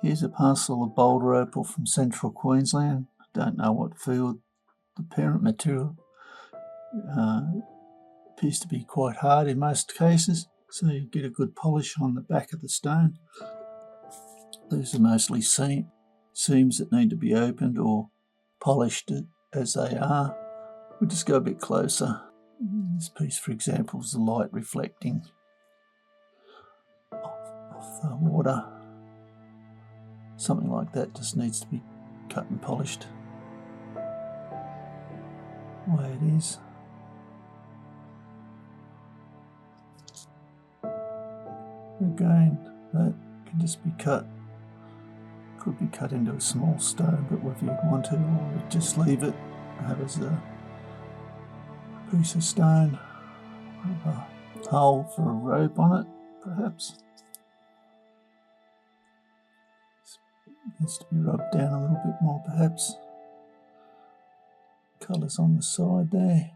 Here's a parcel of Boulder Opal from central Queensland. Don't know what field. The parent material appears to be quite hard in most cases, so you get a good polish on the back of the stone. These are mostly seams that need to be opened or polished as they are. We'll just go a bit closer. This piece, for example, is the light reflecting off the water. Something like that just needs to be cut and polished the way it is. Again, that can just be cut. Could be cut into a small stone, but if you'd want to, or just leave it, have as a piece of stone, have a hole for a rope on it, perhaps. Needs to be rubbed down a little bit more, perhaps. Colours on the side there.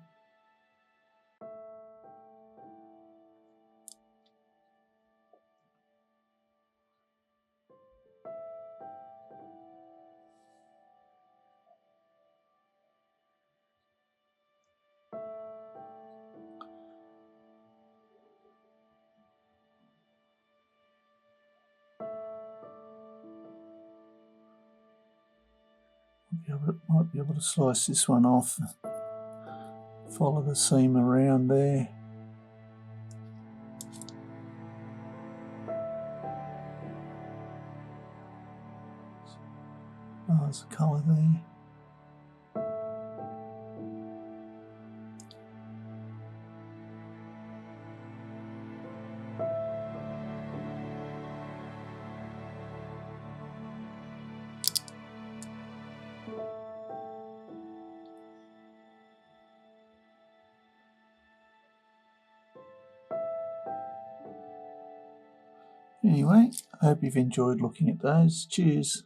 Might be able to slice this one off, follow the seam around there. Oh, there's a colour there. Anyway, I hope you've enjoyed looking at those. Cheers.